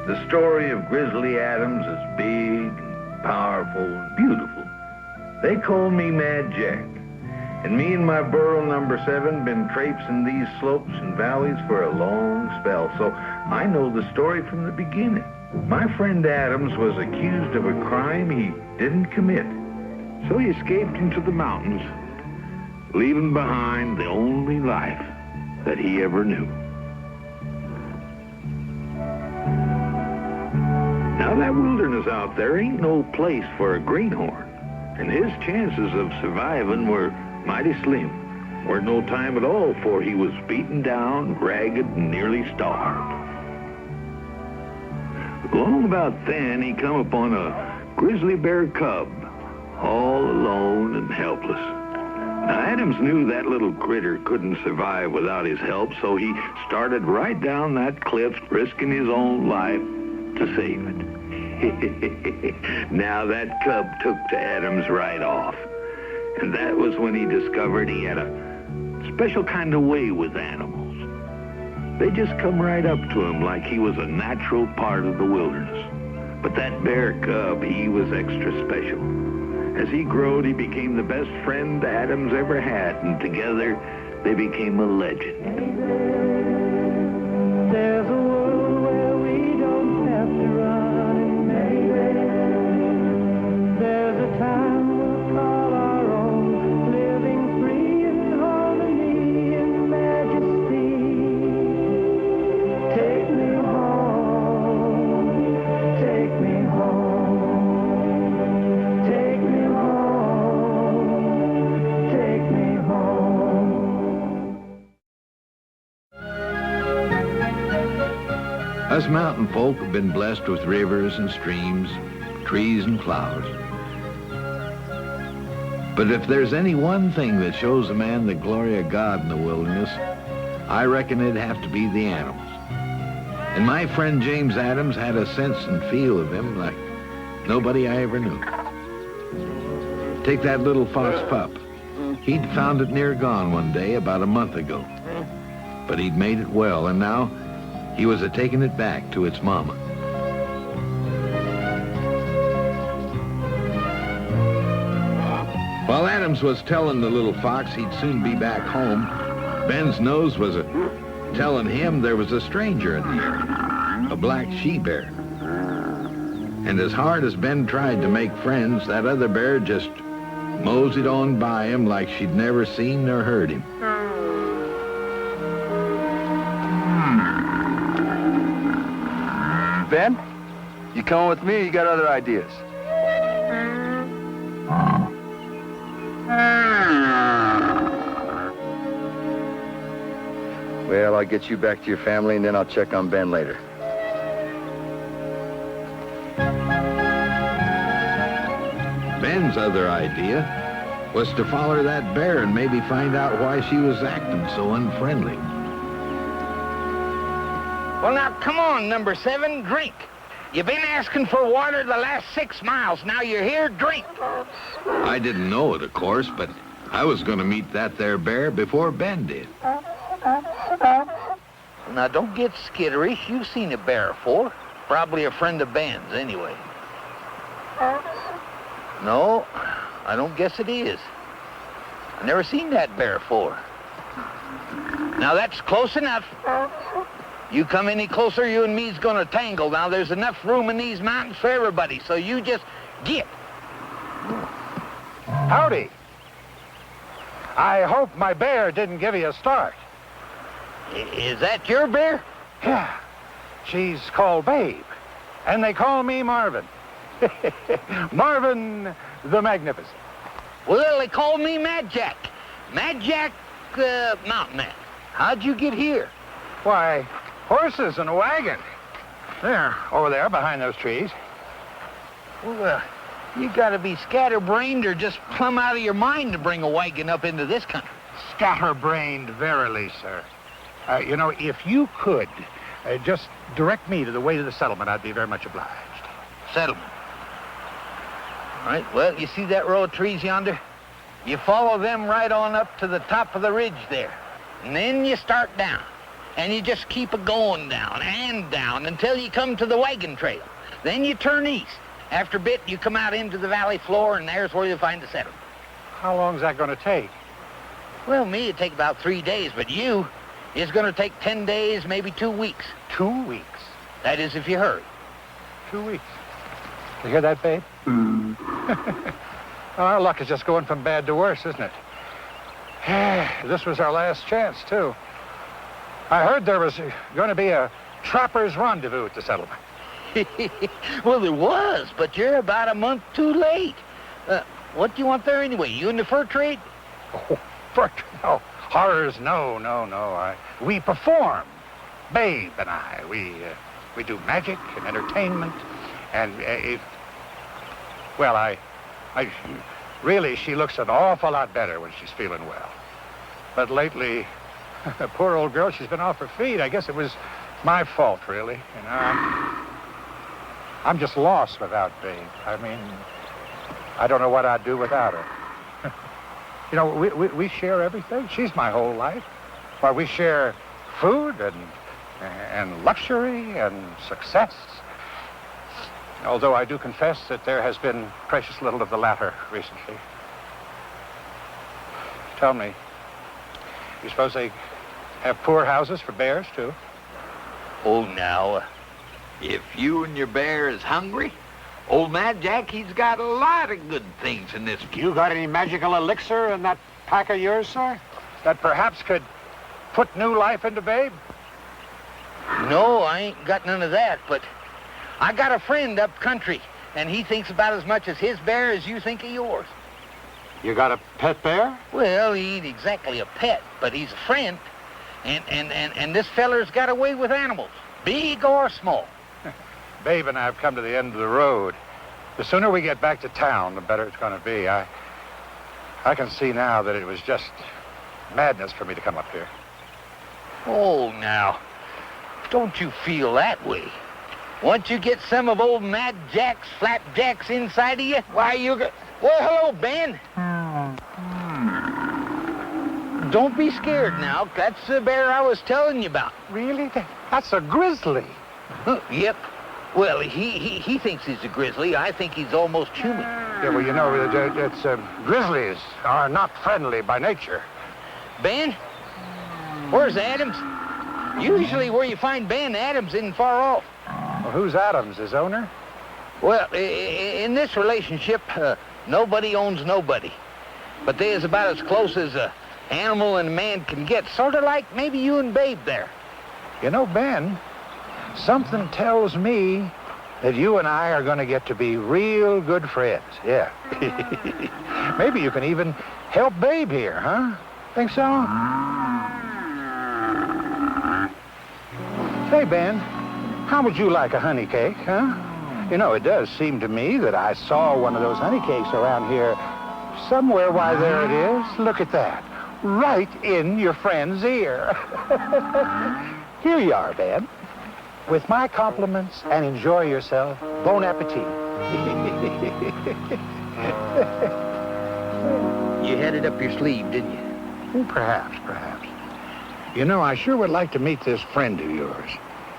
The story of Grizzly Adams is big and powerful and beautiful. They call me Mad Jack. And me and my burro number 7 been traipsing these slopes and valleys for a long spell, so I know the story from the beginning. My friend Adams was accused of a crime he didn't commit, so he escaped into the mountains, leaving behind the only life that he ever knew. Now that wilderness out there ain't no place for a greenhorn, and his chances of surviving were mighty slim. Weren't no time at all, for he was beaten down, ragged, and nearly starved. Long about then, he come upon a grizzly bear cub, all alone and helpless. Now, Adams knew that little critter couldn't survive without his help, so he started right down that cliff, risking his own life to save it. Now, that cub took to Adams right off. And that was when he discovered he had a special kind of way with animals. They just come right up to him like he was a natural part of the wilderness. But that bear cub, he was extra special. As he growed, he became the best friend Adams ever had, and together they became a legend. There's a world where we don't have to run, maybe. There's a time we'll call our own, living free in harmony and majesty. Take me home, take me home, take me home, take me home. Us mountain folk have been blessed with rivers and streams, trees and flowers. But if there's any one thing that shows a man the glory of God in the wilderness, I reckon it'd have to be the animals. And my friend James Adams had a sense and feel of him like nobody I ever knew. Take that little fox pup. He'd found it near gone one day about a month ago. But he'd made it well, and now he was taking it back to its mama. While Adams was telling the little fox he'd soon be back home, Ben's nose was telling him there was a stranger in the area, a black she-bear. And as hard as Ben tried to make friends, that other bear just moseyed on by him like she'd never seen nor heard him. Ben, you coming with me or you got other ideas? Well, I'll get you back to your family and then I'll check on Ben later. Ben's other idea was to follow that bear and maybe find out why she was acting so unfriendly. Well, now, come on, number 7, drink. You've been asking for water the last 6 miles. Now you're here, drink. I didn't know it, of course, but I was going to meet that there bear before Ben did. Now, don't get skitterish. You've seen a bear before. Probably a friend of Ben's, anyway. No, I don't guess it is. I never seen that bear before. Now, that's close enough. You come any closer, you and me's gonna tangle. Now, there's enough room in these mountains for everybody, so you just get. Howdy. I hope my bear didn't give you a start. Is that your bear? Yeah. She's called Babe, and they call me Marvin. Marvin the Magnificent. Well, they call me Mad Jack. Mad Jack, Mountain Man. How'd you get here? Why, horses and a wagon. There, over there, behind those trees. Well, you gotta be scatterbrained or just plumb out of your mind to bring a wagon up into this country. Scatterbrained, verily, sir. You know, if you could just direct me to the way to the settlement, I'd be very much obliged. Settlement. All right, well, you see that row of trees yonder? You follow them right on up to the top of the ridge there. And then you start down. and you just keep a going down and down until you come to the wagon trail. Then you turn east. After a bit, you come out into the valley floor, and there's where you'll find the settlement. How long is that going to take? Well, me, it'd take about 3 days, but you, it's going to take 10 days, maybe 2 weeks. 2 weeks. That is, if you hurry. 2 weeks. You hear that, babe? Our luck is just going from bad to worse, isn't it? This was our last chance, too. I heard there was going to be a trapper's rendezvous at the settlement. Well, there was, but you're about a month too late. What do you want there anyway? You in the fur trade? Oh, no. Horrors, no. We perform. Babe and I, we do magic and entertainment, and really, she looks an awful lot better when she's feeling well. But lately, the poor old girl, she's been off her feet. I guess it was my fault, really. You know, I'm just lost without Babe. I mean, I don't know what I'd do without her. You know, we share everything. She's my whole life. Why, we share food and luxury and success. Although I do confess that there has been precious little of the latter recently. Tell me, you suppose they have poor houses for bears, too? Oh, now, if you and your bear is hungry, old Mad Jack, he's got a lot of good things in this. You got any magical elixir in that pack of yours, sir? That perhaps could put new life into Babe? No, I ain't got none of that, but I got a friend up country, and he thinks about as much as his bear as you think of yours. You got a pet bear? Well, he ain't exactly a pet, but he's a friend. And this feller's got a way with animals, big or small. Babe and I have come to the end of the road. The sooner we get back to town, the better it's going to be. I can see now that it was just madness for me to come up here. Oh, now, don't you feel that way. Once you get some of old Mad Jack's flapjacks inside of you, why, well, hello, Ben. Don't be scared now. That's the bear I was telling you about. Really? That's a grizzly. Yep. Well, he thinks he's a grizzly. I think he's almost human. Yeah, well, you know, grizzlies are not friendly by nature. Ben? Where's Adams? Usually where you find Ben, Adams isn't far off. Well, who's Adams, his owner? Well, in this relationship, nobody owns nobody. But they is about as close as a animal and a man can get. Sort of like maybe you and Babe there. You know, Ben, something tells me that you and I are going to get to be real good friends. Yeah. Maybe you can even help Babe here, huh? Think so? Say, Ben, how would you like a honey cake, huh? You know, it does seem to me that I saw one of those honey cakes around here somewhere. Why, there it is. Look at that. Right in your friend's ear. Here you are, Ben. With my compliments, and enjoy yourself. Bon appetit. You had it up your sleeve, didn't you? Perhaps. You know, I sure would like to meet this friend of yours.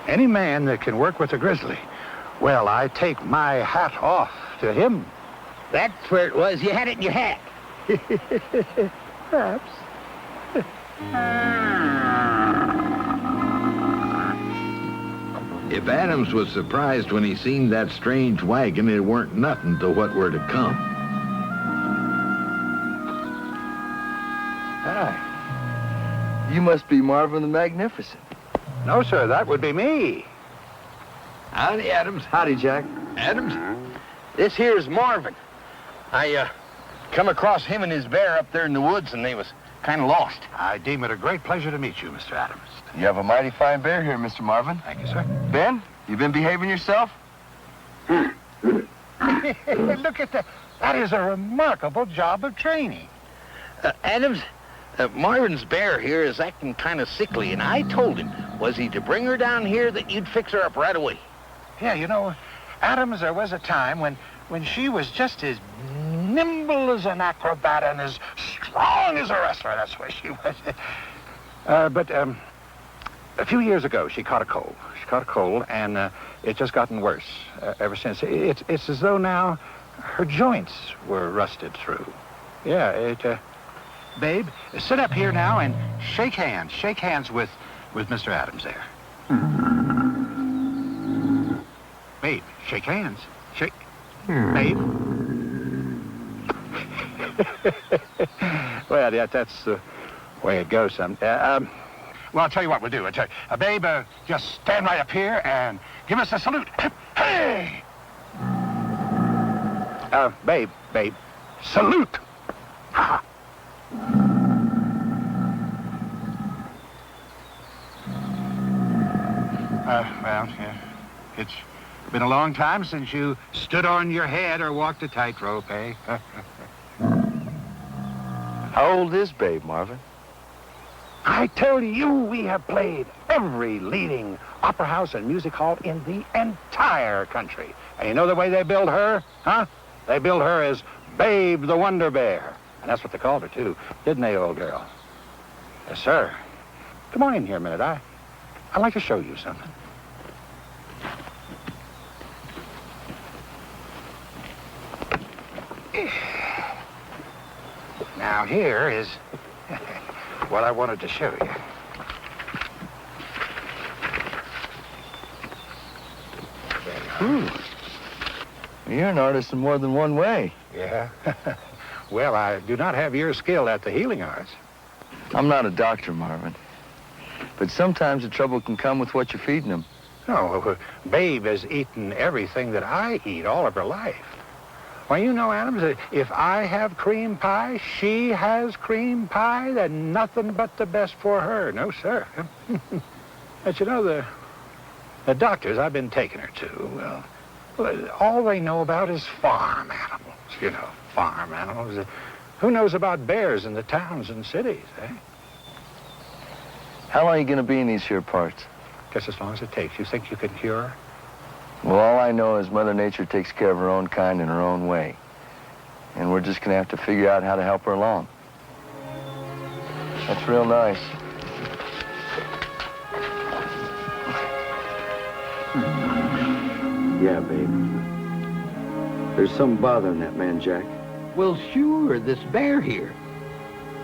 Any man that can work with a grizzly. Well, I take my hat off to him. That's where it was. You had it in your hat. Perhaps. If Adams was surprised when he seen that strange wagon, it weren't nothing to what were to come. Hi. You must be Marvin the Magnificent. No, sir, that would be me. Howdy, Adams. Howdy, Jack. Adams? This here's Marvin. I come across him and his bear up there in the woods, and they was kind of lost. I deem it a great pleasure to meet you, Mr. Adams. You have a mighty fine bear here, Mr. Marvin. Thank you, sir. Ben, you been behaving yourself? Look at that. That is a remarkable job of training. Adams, Marvin's bear here is acting kind of sickly, and I told him, was he to bring her down here, that you'd fix her up right away. Yeah, you know, Adams, there was a time when she was just as nimble as an acrobat and as strong as a wrestler. That's where she was. But A few years ago, she caught a cold. And it's just gotten worse ever since. It's as though now her joints were rusted through. Yeah, Babe, sit up here now and shake hands. Shake hands with Mr. Adams there. Babe, shake hands. Shake. Babe. Well, yeah, that's the way it goes. Well, I'll tell you what we'll do. Babe, just stand right up here and give us a salute. Hey! Babe, salute! Ha! Well, yeah. It's been a long time since you stood on your head or walked a tightrope, eh? How old is Babe, Marvin? I tell you, we have played every leading opera house and music hall in the entire country. And you know the way they billed her, huh? They billed her as Babe the Wonder Bear. And that's what they called her, too. Didn't they, old girl? Yes, sir. Come on in here a minute. I'd like to show you something. Now, here is what I wanted to show you. Ooh. You're an artist in more than one way. Yeah? Well, I do not have your skill at the healing arts. I'm not a doctor, Marvin. But sometimes the trouble can come with what you're feeding them. No, Babe has eaten everything that I eat all of her life. Well, you know, Adams, that if I have cream pie, she has cream pie, then nothing but the best for her. No, sir. But you know, the doctors I've been taking her to, well, all they know about is farm animals, you know, farm animals. Who knows about bears in the towns and cities, eh? How long are you going to be in these here parts? Just as long as it takes. You think you can cure her? Well, all I know is Mother Nature takes care of her own kind in her own way. And we're just going to have to figure out how to help her along. That's real nice. Yeah, babe. There's something bothering that man, Jack. Well, sure, this bear here.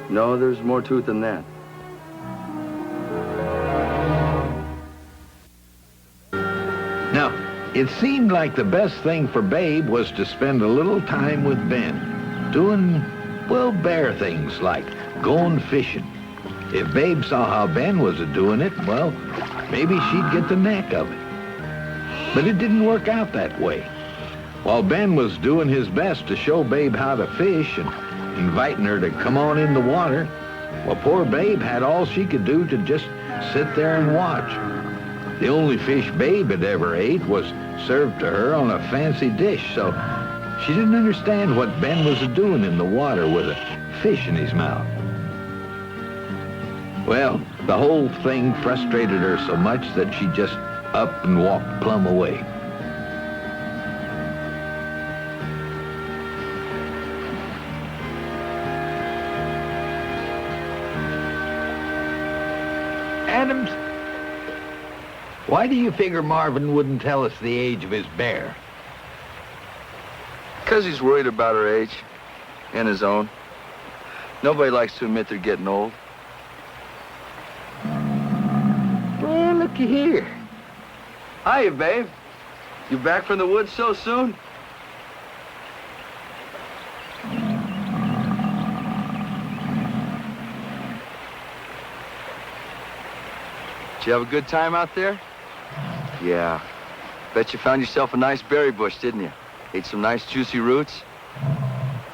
No, there's more to it than that. Now, it seemed like the best thing for Babe was to spend a little time with Ben, doing, well, bear things like going fishing. If Babe saw how Ben was doing it, well, maybe she'd get the knack of it. But it didn't work out that way. While Ben was doing his best to show Babe how to fish and inviting her to come on in the water, well, poor Babe had all she could do to just sit there and watch. The only fish Babe had ever ate was served to her on a fancy dish, so she didn't understand what Ben was doing in the water with a fish in his mouth. Well, the whole thing frustrated her so much that she just up and walked plumb away. Adams, why do you figure Marvin wouldn't tell us the age of his bear? Because he's worried about her age and his own. Nobody likes to admit they're getting old. Well, looky here. Hiya, babe. You back from the woods so soon? Did you have a good time out there? Yeah. Bet you found yourself a nice berry bush, didn't you? Ate some nice juicy roots.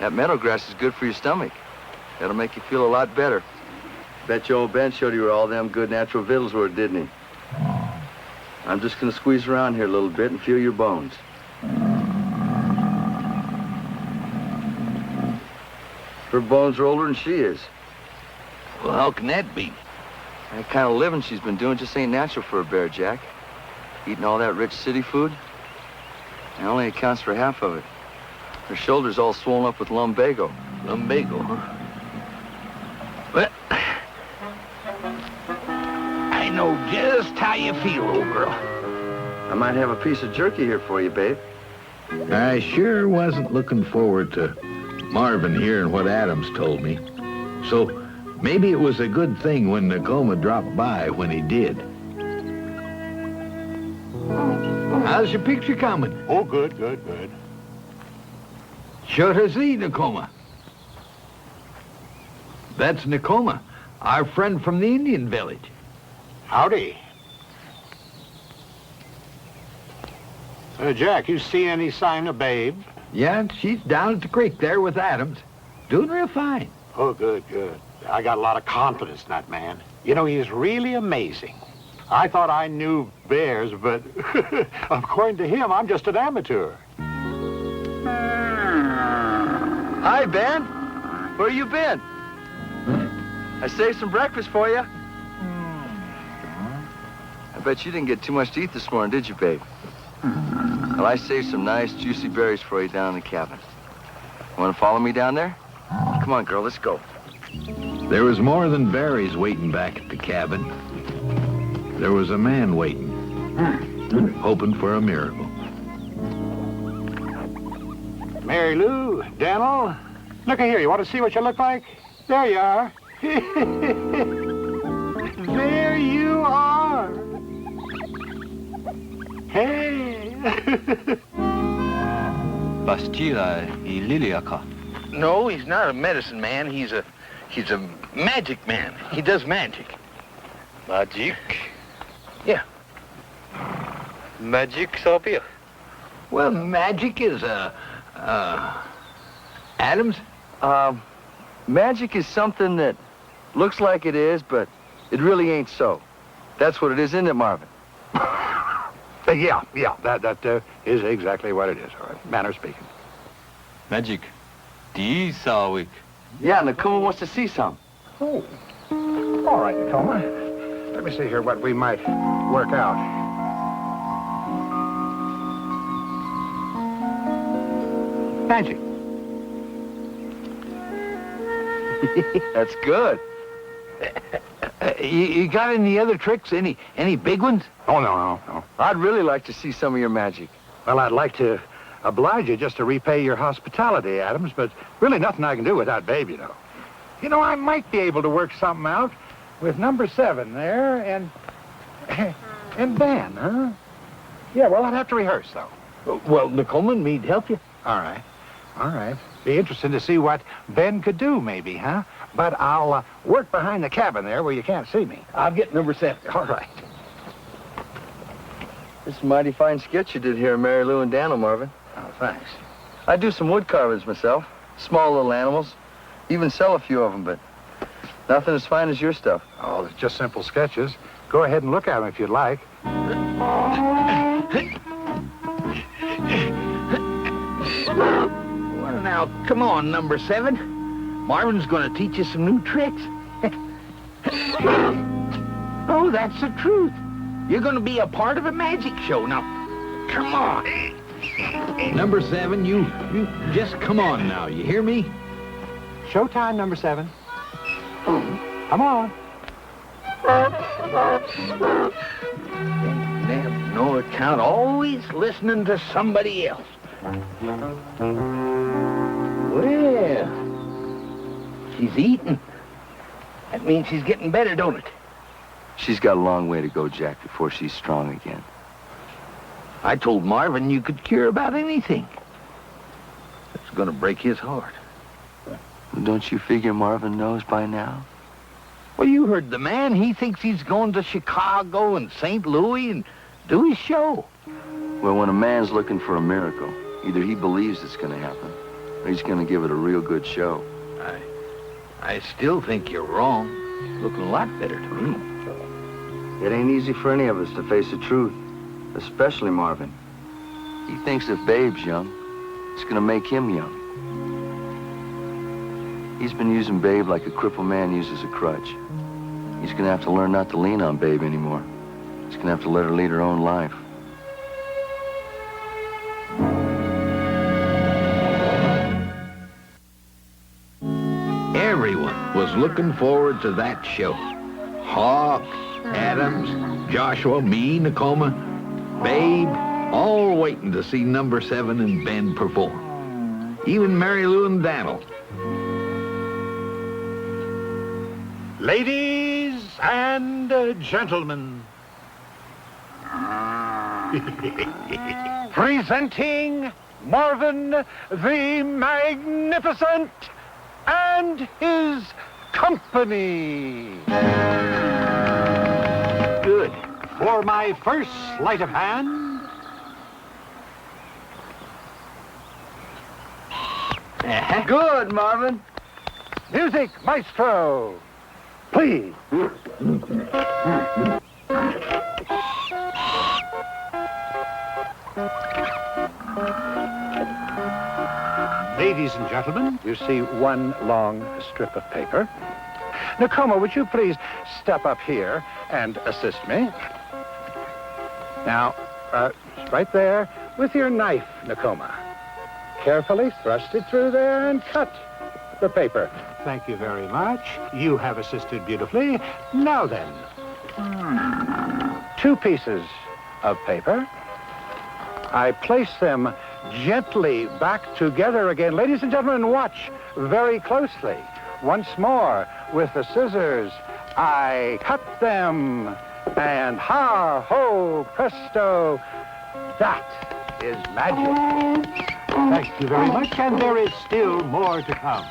That meadow grass is good for your stomach. That'll make you feel a lot better. Bet your old Ben showed you where all them good natural victuals were, didn't he? I'm just gonna squeeze around here a little bit and feel your bones. Her bones are older than she is. Well, how can that be? That kind of living she's been doing just ain't natural for a bear, Jack. Eating all that rich city food, it only accounts for half of it. Her shoulder's all swollen up with lumbago. Lumbago, huh? Well, I I know just how you feel, old girl. I might have a piece of jerky here for you, babe. I sure wasn't looking forward to Marvin hearing what Adams told me. So maybe it was a good thing when Nicoma dropped by when he did. How's your picture coming? Oh, good, good, good. Sure to see, Nicoma. That's Nicoma, our friend from the Indian village. Howdy. Jack, you see any sign of Babe? Yeah, she's down at the creek there with Adams. Doing real fine. Oh, good, good. I got a lot of confidence in that man. You know, he's really amazing. I thought I knew bears, but according to him, I'm just an amateur. Hi, Ben. Where you been? I saved some breakfast for you. I bet you didn't get too much to eat this morning, did you, babe? Well, I saved some nice, juicy berries for you down in the cabin. Want to follow me down there? Come on, girl, let's go. There was more than berries waiting back at the cabin. There was a man waiting, hoping for a miracle. Mary Lou, Daniel, look here. You want to see what you look like? There you are. There you are. Hey. Bastila y Liliaka. No, he's not a medicine man. He's a magic man. He does magic. Magic? Yeah. Magic sabia. Well, magic is, Adams? Magic is something that looks like it is, but it really ain't so. That's what it is, isn't it, Marvin? Yeah, that is exactly what it is, all right. Manner speaking. Magic. Di sawik. Yeah, Nicoma wants to see some. Oh, all right, Nicoma. Let me see here what we might work out. Magic. That's good. You got any other tricks? Any big ones? Oh, no. I'd really like to see some of your magic. Well, I'd like to oblige you just to repay your hospitality, Adams, but really nothing I can do without Babe, you know. You know, I might be able to work something out with number 7 there and Ben, huh? Yeah, well, I'd have to rehearse, though. Well, Nicoma and me'd help you. All right. Be interesting to see what Ben could do, maybe, huh? But I'll work behind the cabin there where you can't see me. I'll get number 7. All right. This is a mighty fine sketch you did here, Mary Lou and Daniel, Marvin. Oh, thanks. I do some wood carvings myself. Small little animals. Even sell a few of them, but nothing as fine as your stuff. Oh, it's just simple sketches. Go ahead and look at them if you'd like. Well, now, come on, number 7. Marvin's going to teach you some new tricks. Oh, that's the truth. You're going to be a part of a magic show. Now, come on. Number 7, you just come on now. You hear me? Showtime, number 7. Come on. They have no account always listening to somebody else. Well, she's eating. That means she's getting better, don't it? She's got a long way to go, Jack, before she's strong again. I told Marvin you could cure about anything. It's going to break his heart. Don't you figure Marvin knows by now? Well, you heard the man. He thinks he's going to Chicago and St. Louis and do his show. Well, when a man's looking for a miracle, either he believes it's going to happen, or he's going to give it a real good show. I still think you're wrong. Looking a lot better to me. It ain't easy for any of us to face the truth, especially Marvin. He thinks if Babe's young, it's going to make him young. He's been using Babe like a crippled man uses a crutch. He's going to have to learn not to lean on Babe anymore. He's going to have to let her lead her own life. Everyone was looking forward to that show. Hawks, Adams, Joshua, me, Nakoma, Babe, all waiting to see number 7 and Ben perform. Even Mary Lou and Daniel. Ladies and gentlemen, presenting Marvin the Magnificent and his company. Good. For my first sleight of hand, Good, Marvin. music maestro, please. Ladies and gentlemen, you see one long strip of paper. Nakoma, would you please step up here and assist me? Now, right there with your knife, Nakoma. Carefully thrust it through there and cut the paper. Thank you very much. You have assisted beautifully. Now then, 2 pieces of paper. I place them gently back together again. Ladies and gentlemen, watch very closely. Once more, with the scissors, I cut them. And ha, ho, presto, that is magic. Thank you very much, and there is still more to come.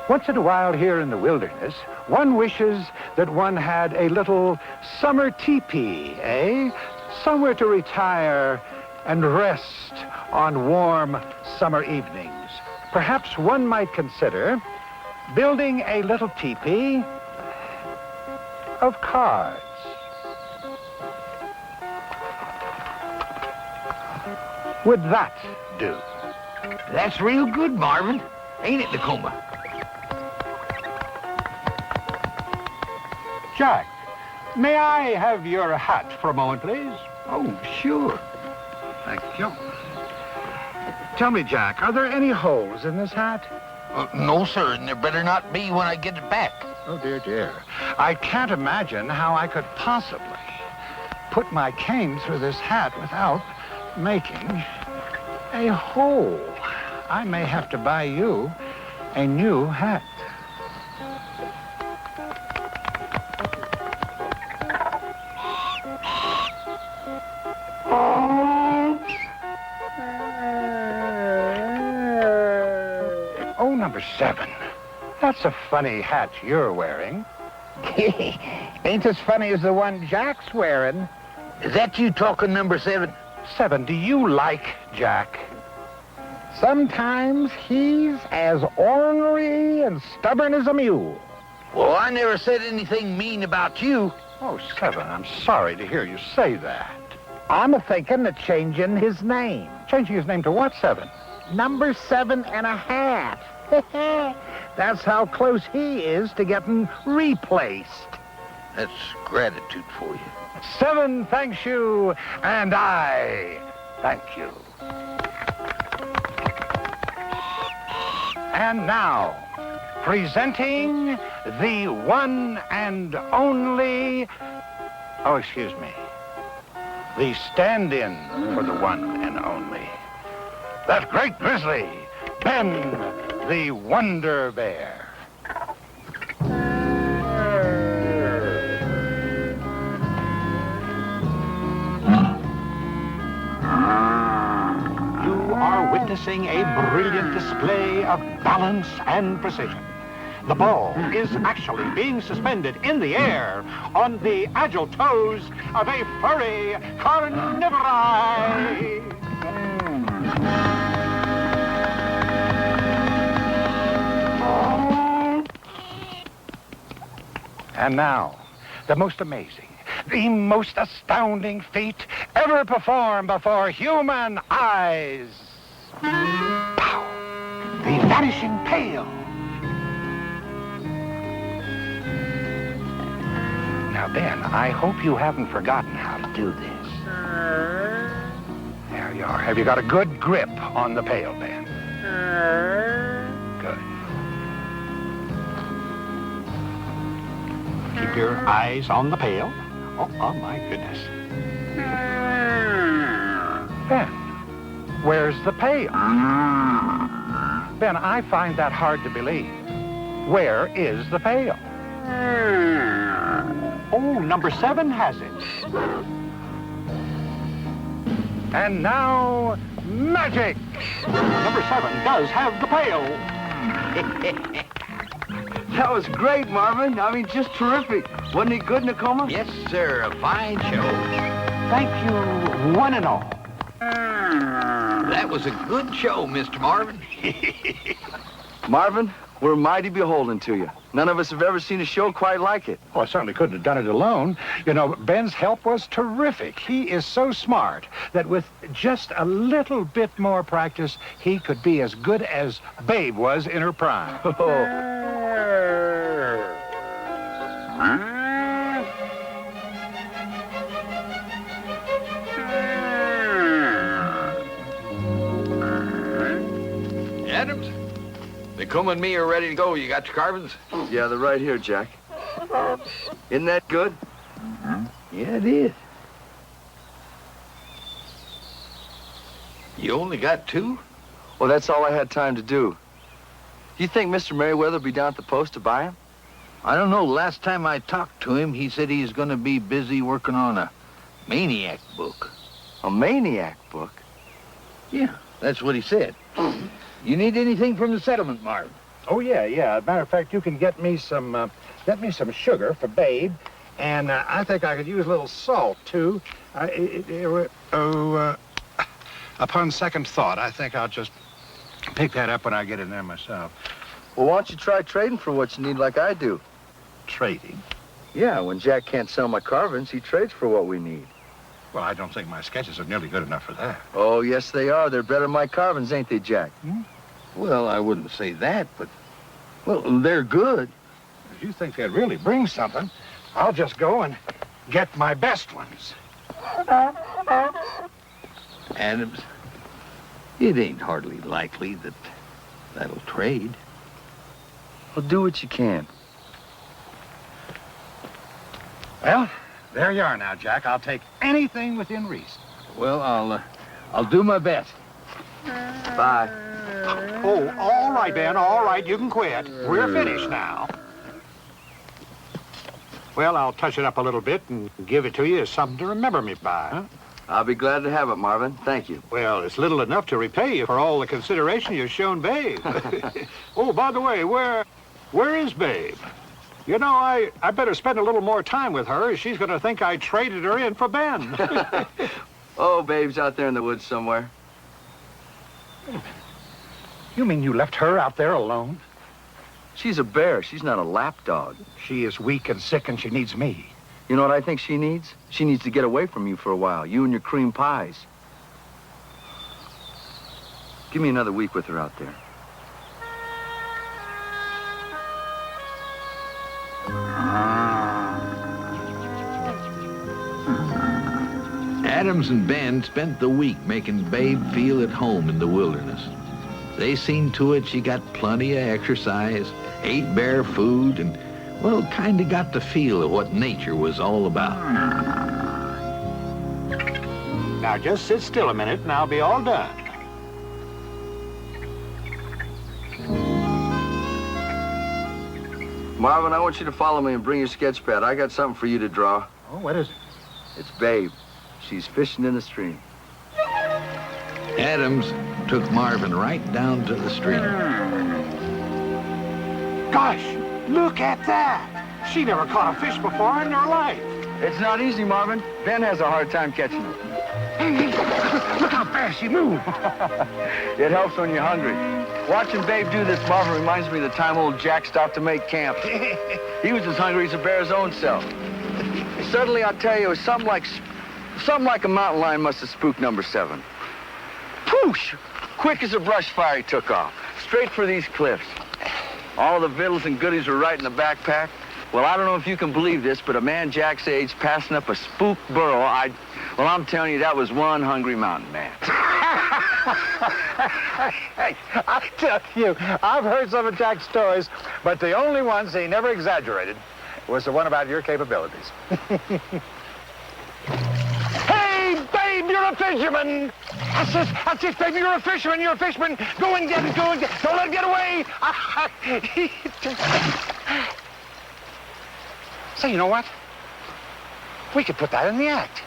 Once in a while here in the wilderness, one wishes that one had a little summer teepee, eh? Somewhere to retire and rest on warm summer evenings. Perhaps one might consider building a little teepee of cards. Would that do? That's real good, Marvin. Ain't it, Nakoma? Jack, may I have your hat for a moment, please? Oh, sure. Thank you. Tell me, Jack, are there any holes in this hat? No, sir, and there better not be when I get it back. Oh, dear, dear. I can't imagine how I could possibly put my cane through this hat without making a hole. I may have to buy you a new hat. Oh, number 7. That's a funny hat you're wearing. Ain't as funny as the one Jack's wearing. Is that you talking, number 7? 7, do you like Jack? Sometimes he's as ornery and stubborn as a mule. Well, I never said anything mean about you. Oh, 7, I'm sorry to hear you say that. I'm a-thinking of changing his name. Changing his name to what, 7? Number 7.5. That's how close he is to getting replaced. That's gratitude for you. 7 thanks you, and I thank you. And now, presenting the one and only, oh, excuse me, the stand-in for the one and only, that great Grizzly, Ben the Wonder Bear. You are witnessing a brilliant display of balance and precision. The ball is actually being suspended in the air on the agile toes of a furry carnivore. And now, the most amazing, the most astounding feat ever performed before human eyes. Pow! The vanishing pail. Now, Ben, I hope you haven't forgotten how to do this. There you are. Have you got a good grip on the pail, Ben? Good. Keep your eyes on the pail. Oh, my goodness. Ben, where's the pail? Ben, I find that hard to believe. Where is the pail? Oh, number 7 has it. And now, magic! Number 7 does have the pail. That was great, Marvin. I mean, just terrific. Wasn't he good, Nakoma? Yes, sir. A fine show. Thank you, one and all. That was a good show, Mr. Marvin. Marvin, we're mighty beholden to you. None of us have ever seen a show quite like it. Oh, I certainly couldn't have done it alone. You know, Ben's help was terrific. He is so smart that with just a little bit more practice, he could be as good as Babe was in her prime. Adams, Nakoma and me are ready to go. You got your carbons? Yeah, they're right here, Jack. Isn't that good? Yeah, it is. You only got 2? Well, that's all I had time to do. You think Mr. Merriweather will be down at the post to buy him? I don't know. Last time I talked to him, he said he's going to be busy working on a maniac book. A maniac book? Yeah, that's what he said. You need anything from the settlement, Marv? Oh, yeah. Matter of fact, you can get me some sugar for Babe, and I think I could use a little salt, too. Upon second thought, I think I'll just pick that up when I get in there myself. Well, why don't you try trading for what you need like I do? Trading? Yeah, when Jack can't sell my carvings, he trades for what we need. Well, I don't think my sketches are nearly good enough for that. Oh, yes, they are. They're better than my carvings, ain't they, Jack? Well, I wouldn't say that, but, well, they're good. If you think they'd really bring something, I'll just go and get my best ones. Adams, it ain't hardly likely that that'll trade. Well, do what you can. Well, there you are now, Jack. I'll take anything within reason. Well, I'll do my best. Bye. Oh, all right, Ben, all right. You can quit. We're finished now. Well, I'll touch it up a little bit and give it to you as something to remember me by, huh? I'll be glad to have it, Marvin. Thank you. Well, it's little enough to repay you for all the consideration you've shown Babe. Oh, by the way, where is Babe? You know, I better spend a little more time with her. She's going to think I traded her in for Ben. Oh, Babe's out there in the woods somewhere. Wait a minute. You mean you left her out there alone? She's a bear. She's not a lapdog. She is weak and sick, and she needs me. You know what I think she needs? She needs to get away from you for a while, you and your cream pies. Give me another week with her out there. Adams and Ben spent the week making Babe feel at home in the wilderness. They seen to it she got plenty of exercise, ate bear food, and, well, kind of got the feel of what nature was all about. Now, just sit still a minute, and I'll be all done. Marvin, I want you to follow me and bring your sketch pad. I got something for you to draw. Oh, what is it? It's Babe. She's fishing in the stream. Adams took Marvin right down to the stream. Gosh, look at that. She never caught a fish before in her life. It's not easy, Marvin. Ben has a hard time catching them. Look how fast she moves. It helps when you're hungry. Watching Babe do this, Marvin, reminds me of the time old Jack stopped to make camp. He was as hungry as a bear's own self. Suddenly, I'll tell you, it was something like a mountain lion must have spooked number 7. Poosh! Quick as a brush fire, he took off, straight for these cliffs. All the victuals and goodies were right in the backpack. Well, I don't know if you can believe this, but a man Jack's age passing up a spooked burro, well, I'm telling you, that was one hungry mountain man. Hey, I tell you, I've heard some of Jack's stories, but the only ones he never exaggerated. was the one about your capabilities. Hey, babe, you're a fisherman! That's it, baby, you're a fisherman, you're a fisherman! Go and get it, go and get it! Don't let it get away! Say, you know what? We could put that in the act.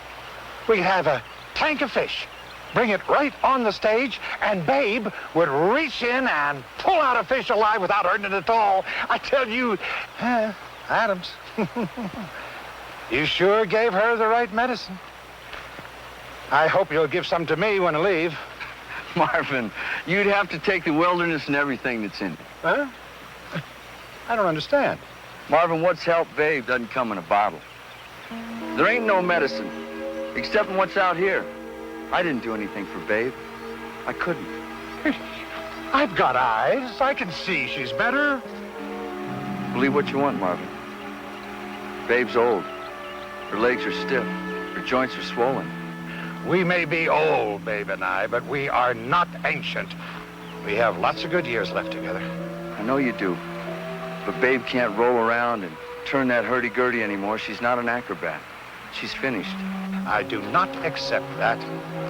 We could have a tank of fish, bring it right on the stage, and Babe would reach in and pull out a fish alive without hurting it at all. I tell you, Adams, you sure gave her the right medicine. I hope you'll give some to me when I leave. Marvin, you'd have to take the wilderness and everything that's in it. Huh? I don't understand. Marvin, what's helped Babe doesn't come in a bottle. There ain't no medicine, except in what's out here. I didn't do anything for Babe. I couldn't. I've got eyes. I can see she's better. Believe what you want, Marvin. Babe's old. Her legs are stiff. Her joints are swollen. We may be old, Babe and I, but we are not ancient. We have lots of good years left together. I know you do. But Babe can't roll around and turn that hurdy-gurdy anymore. She's not an acrobat. She's finished. I do not accept that.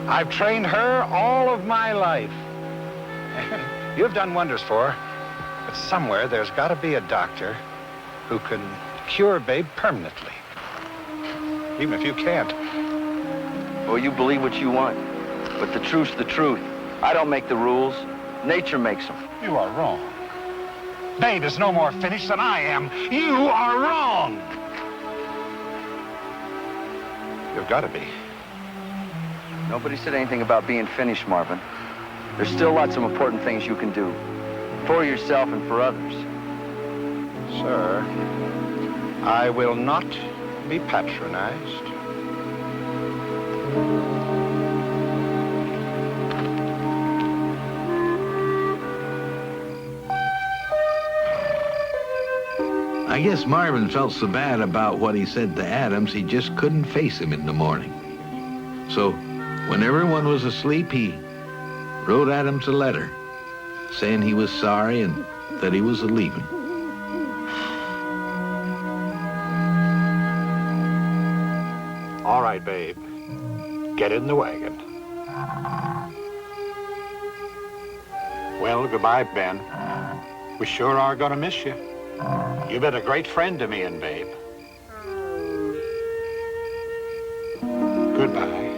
I've trained her all of my life. You've done wonders for her, but somewhere there's got to be a doctor who can cure Babe permanently. Even if you can't. Well, you believe what you want, but the truth's the truth. I don't make the rules. Nature makes them. You are wrong. Babe is no more finished than I am. You are wrong. You've got to be. Nobody said anything about being finished, Marvin. There's still lots of important things you can do. For yourself and for others. Sir, I will not be patronized. I guess Marvin felt so bad about what he said to Adams, he just couldn't face him in the morning. So, when everyone was asleep, he wrote Adams a letter, saying he was sorry and that he was leaving. All right, Babe. Get in the wagon. Well, goodbye, Ben. We sure are gonna miss you. You've been a great friend to me and Babe. Goodbye.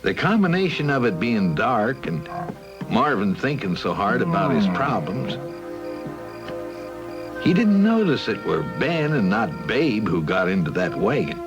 The combination of it being dark and Marvin thinking so hard about his problems, he didn't notice it were Ben and not Babe who got into that wagon.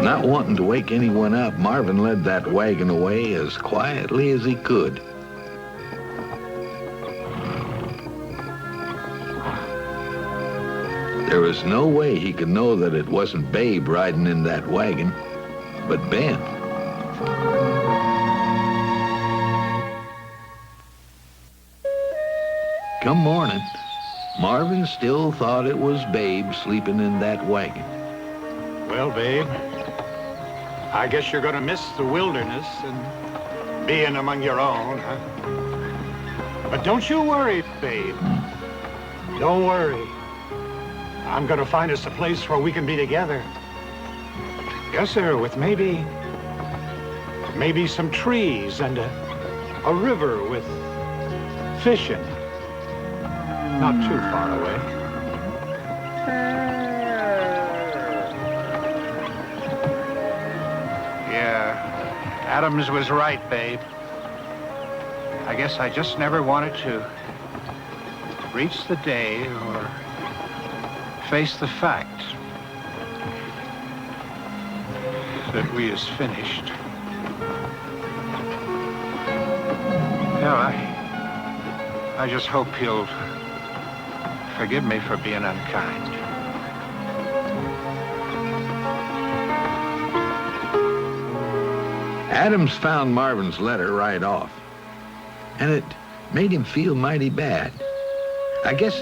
Not wanting to wake anyone up, Marvin led that wagon away as quietly as he could. There was no way he could know that it wasn't Babe riding in that wagon, but Ben. Come morning, Marvin still thought it was Babe sleeping in that wagon. Well, Babe, I guess you're gonna miss the wilderness and being among your own, huh? But don't you worry, Babe. Don't worry. I'm gonna find us a place where we can be together. Yes, sir, with maybe some trees and a river with fish in it. Not too far away. Yeah, Adams was right, Babe. I guess I just never wanted to reach the day or face the fact that we is finished. Yeah, I just hope he'll forgive me for being unkind. Adams found Marvin's letter right off, and it made him feel mighty bad. I guess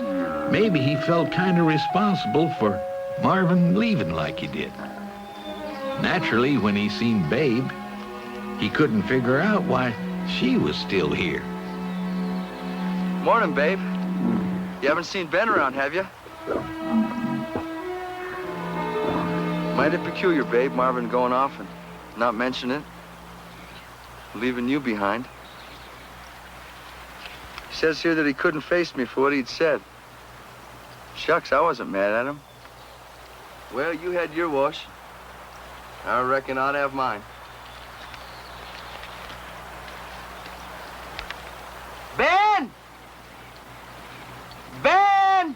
maybe he felt kind of responsible for Marvin leaving like he did. Naturally, when he seen Babe, he couldn't figure out why she was still here. Morning, babe. You haven't seen Ben around, have you? Mighty peculiar, babe, Marvin going off and not mentioning it. Leaving you behind. He says here that he couldn't face me for what he'd said. Shucks, I wasn't mad at him. Well, you had your wash. I reckon I'd have mine. Ben! Ben!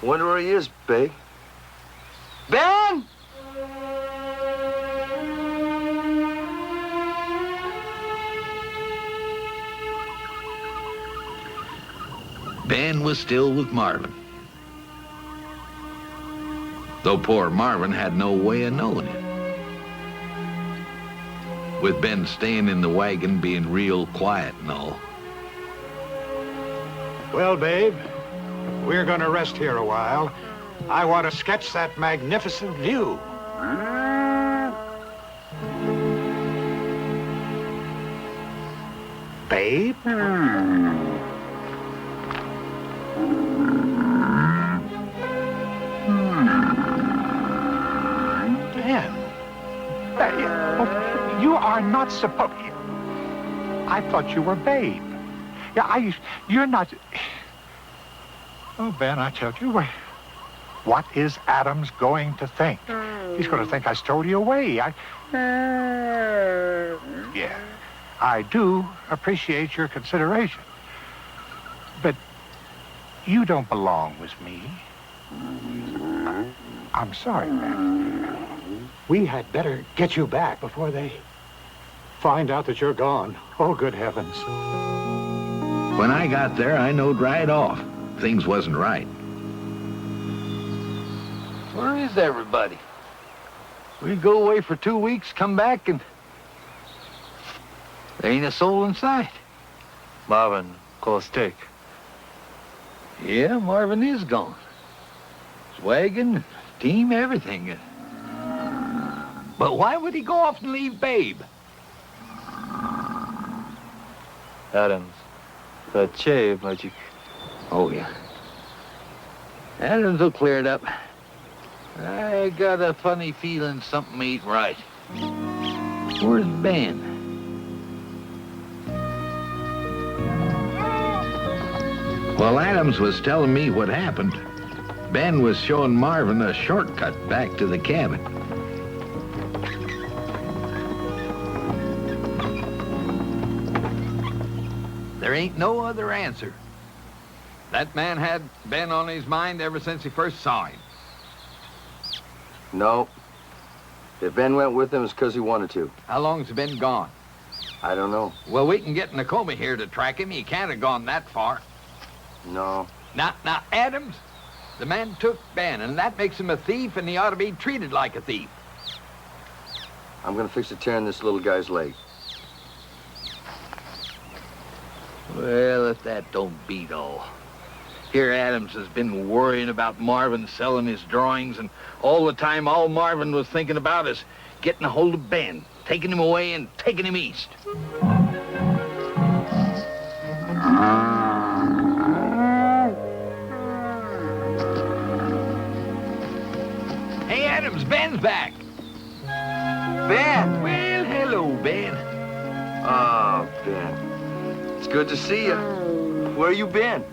Wonder where he is, babe. Ben! Ben was still with Marvin, though poor Marvin had no way of knowing it. With Ben staying in the wagon, being real quiet and all. Well, babe, we're going to rest here a while. I want to sketch that magnificent view. Babe? Ben, you are not supposed... I thought you were Babe. Yeah, you're not... Oh, Ben, I tell you, what is Adams going to think? He's going to think I stole you away. Yeah, I do appreciate your consideration. But you don't belong with me. I'm sorry, Ben. We had better get you back before they find out that you're gone. Oh, good heavens. When I got there, I knowed right off things wasn't right. Where is everybody? We go away for 2 weeks, come back, and there ain't a soul in sight. Marvin, Kostek. Yeah, Marvin is gone. His wagon, team, everything. But why would he go off and leave Babe? Adams. Che, Magic. Oh, yeah. Adams will clear it up. I got a funny feeling something ain't right. Where's Ben? While Adams was telling me what happened, Ben was showing Marvin a shortcut back to the cabin. There ain't no other answer. That man had Ben on his mind ever since he first saw him. No. If Ben went with him, it's because he wanted to. How long's he been gone? I don't know. Well, we can get Nakoma here to track him. He can't have gone that far. No. Now, Adams, the man took Ben, and that makes him a thief, and he ought to be treated like a thief. I'm gonna fix it tearing this little guy's leg. Well, if that don't beat all. Here Adams has been worrying about Marvin selling his drawings, and all the time all Marvin was thinking about is getting a hold of Ben, taking him away and taking him east. Hey, Adams, Ben's back. Ben! Well, hello, Ben. Oh, Ben. It's good to see you. Where you been?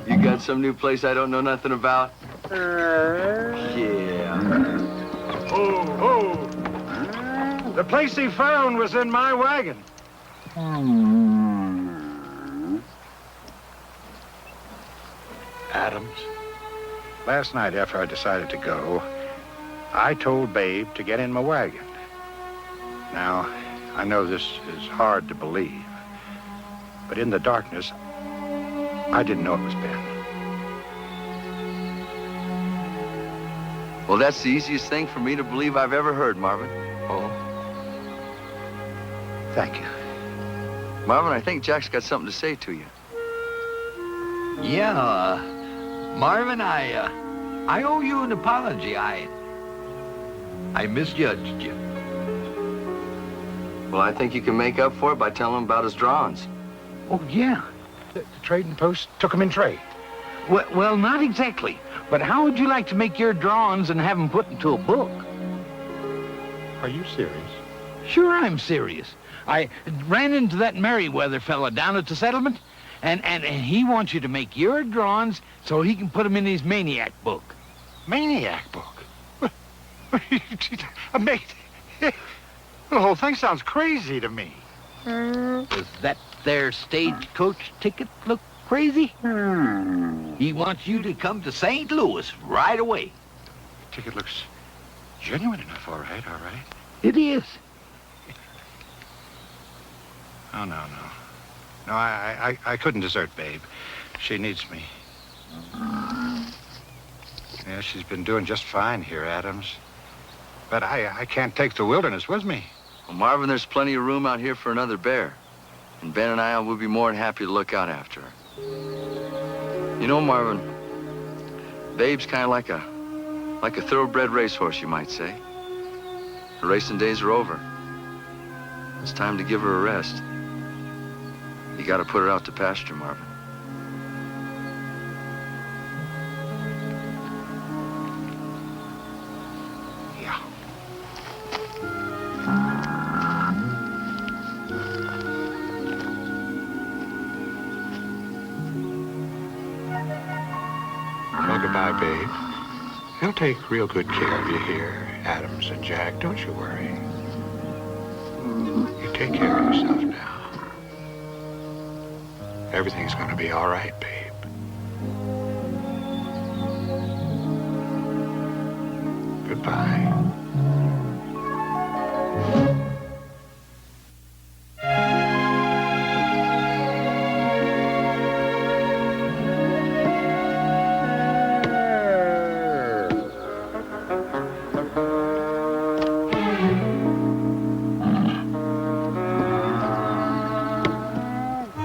You got some new place I don't know nothing about? Yeah. Oh. The place he found was in my wagon. Adams. Last night after I decided to go, I told Babe to get in my wagon. Now, I know this is hard to believe, but in the darkness, I didn't know it was Ben. Well, that's the easiest thing for me to believe I've ever heard, Marvin. Oh? Thank you. Marvin, I think Jack's got something to say to you. Yeah, Marvin, I owe you an apology. I misjudged you. Well, I think you can make up for it by telling him about his drawings. Oh, yeah. The trading post took them in trade. Well, not exactly. But how would you like to make your drawings and have them put into a book? Are you serious? Sure, I'm serious. I ran into that Merriweather fella down at the settlement, and he wants you to make your drawings so he can put them in his maniac book. Maniac book? Amazing. The whole thing sounds crazy to me. Does that there stagecoach ticket look crazy? He wants you to come to St. Louis right away. The ticket looks genuine enough, all right, all right. It is. Oh, no. No, I couldn't desert Babe. She needs me. Yeah, she's been doing just fine here, Adams. But I can't take the wilderness with me. Well, Marvin, there's plenty of room out here for another bear. And Ben and I will be more than happy to look out after her. You know, Marvin, Babe's kind of like a thoroughbred racehorse, you might say. Her racing days are over. It's time to give her a rest. You gotta put her out to pasture, Marvin. Yeah. Well, goodbye, Babe. He'll take real good care of you here, Adams and Jack. Don't you worry. You take care of yourself now. Everything's gonna be all right, babe. Goodbye.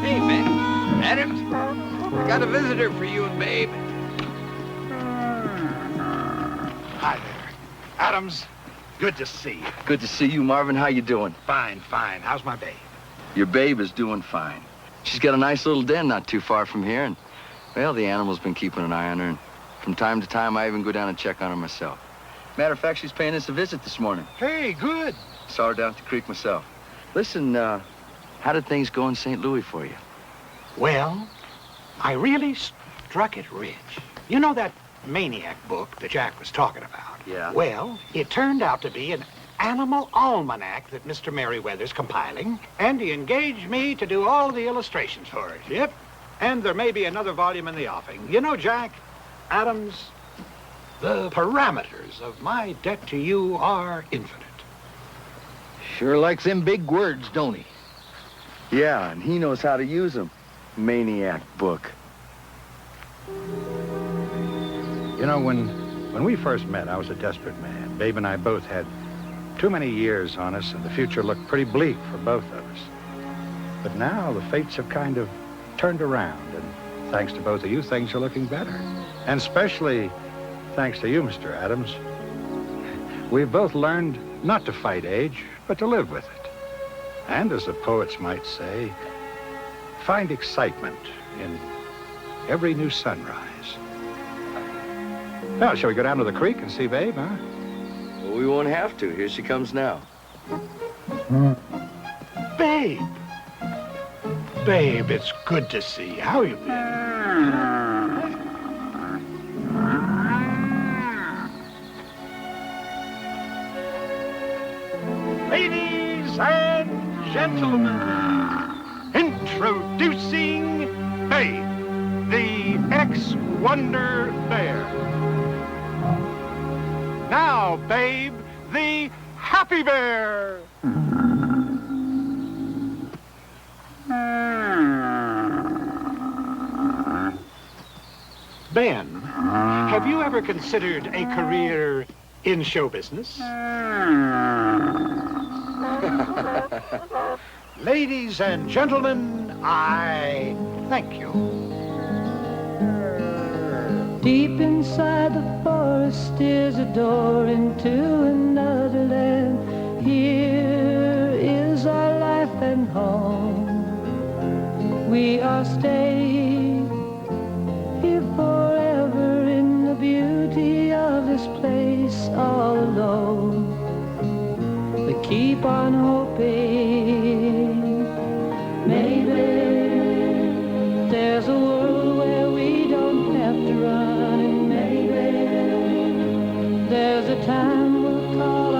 Hey, Ben. Adams, I got a visitor for you and Babe. Hi there. Adams, good to see you. Good to see you, Marvin. How you doing? Fine. How's my babe? Your Babe is doing fine. She's got a nice little den not too far from here, and, well, the animal's been keeping an eye on her, and from time to time, I even go down and check on her myself. Matter of fact, she's paying us a visit this morning. Hey, good. Saw her down at the creek myself. Listen, how did things go in St. Louis for you? Well, I really struck it rich. You know that maniac book that Jack was talking about? Yeah. Well, it turned out to be an animal almanac that Mr. Merriweather's compiling, and he engaged me to do all the illustrations for it. Yep. And there may be another volume in the offing. You know, Jack, Adams, the parameters of my debt to you are infinite. Sure likes them big words, don't he? Yeah, and he knows how to use them. Maniac book. You know, when we first met, I was a desperate man. Babe and I both had too many years on us, and the future looked pretty bleak for both of us. But now the fates have kind of turned around, and thanks to both of you, things are looking better. And especially thanks to you, Mr. Adams. We've both learned not to fight age, but to live with it. And as the poets might say, find excitement in every new sunrise. Now, shall we go down to the creek and see Babe, huh? Well, we won't have to. Here she comes now. Babe! Babe, it's good to see you. How you been? Ladies and gentlemen, introducing Babe, the ex-Wonder Bear. Now, Babe, the Happy Bear. Ben, have you ever considered a career in show business? Ladies and gentlemen, I thank you. Deep inside the forest is a door into another land. Here is our life and home. We are staying here forever in the beauty of this place all alone. We keep on hoping maybe there's a world where we don't have to run, and maybe there's a time we'll call